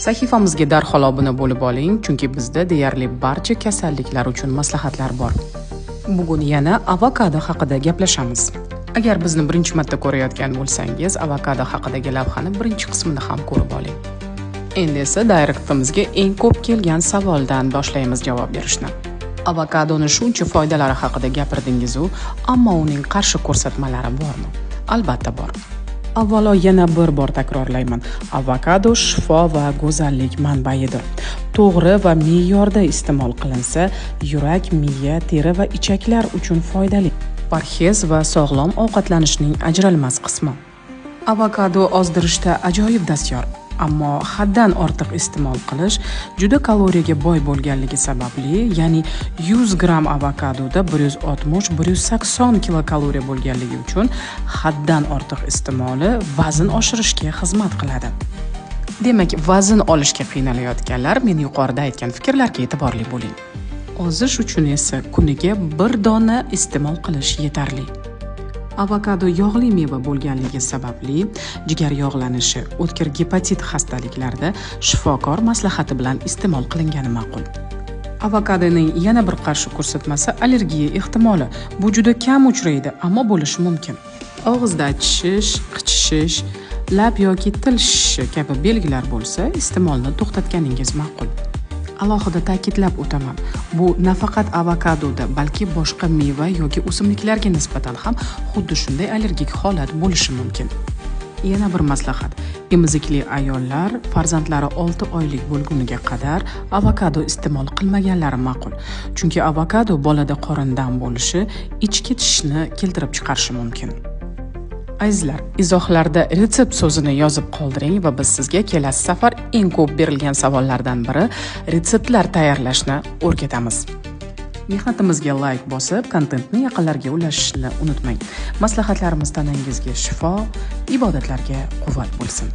Sahifamizga darhol obuna bo'lib oling, chunki bizda deyarli barcha kasalliklar uchun maslahatlar bor. Bugun yana avokado haqida gaplashamiz. Agar bizni birinchi marta ko'rayotgan bo'lsangiz, avokado haqidagi lavhani birinchi qismini ham ko'rib oling. Endi esa direktimizga eng ko'p kelgan savoldan boshlaymiz javob berishni. Avokadoni shuncha foydalari haqida gapirdingiz-u, ammo uning qarshi ko'rsatmalari bormi? Albatta bor. Avvalo yana bir bor takrorlayman. Avokado shifo va go'zallik manbaidir. To'g'ri va me'yorda iste'mol qilinsa, yurak, miya, teri va ichaklar uchun foydali. Parhez va sog'lom ovqatlanishning ajralmas qismi. Avokado ozdirishda ajoyib dastyor, ammo haddan ortiq iste'mol qilish juda kaloriyaga boy bo'lganligi sababli, ya'ni 100 gram avokadoda 160-180 kilokaloriya bo'lganligi uchun haddan ortiq iste'moli vazn oshirishga xizmat qiladi. Demak, vazn olishga qiynalayotganlar men yuqorida aytgan fikrlarga e'tiborli bo'ling. Ozish uchun esa kuniga 1 dona iste'mol qilish yetarli. Avokado yog'li meva bo'lganligi sababli jigar yog'lanishi, o'tkir gepatit xastaliklarida shifokor maslahati bilan iste'mol qilingani ma'qul. Avokadoning yana bir qarshi ko'rsatmasi allergiya ehtimoli. Bu juda kam uchraydi, ammo bo'lishi mumkin. Og'izda achishish, qichishish, lab yoki til shishishi kabi belgilar bo'lsa, iste'molni to'xtatganingiz ma'qul. Alohida ta'kidlab o'taman, bu nafaqat avokadoda, balki boshqa meva yoki o'simliklarga nisbatan ham xuddi shunday allergik holat bo'lishi mumkin. Yana bir maslahat: emizikli ayollar farzandlari 6 oylik bo'lguniga qadar avokado iste'mol qilmaganlari ma'qul. Chunki avokado bolada qorindan bo'lishi, ich ketishni keltirib chiqarishi mumkin. Azizlar, izohlarda retsept so'zini yozib qoldiring va biz sizga kelasi safar eng ko'p berilgan savollardan biri retseptlar tayyorlashni o'rgatamiz. Mehnatimizga like bosib, kontentni yaqinlarga ulashishni unutmang. Maslahatlarimiz tanangizga shifo, ibodatlarga quvvat bo'lsin.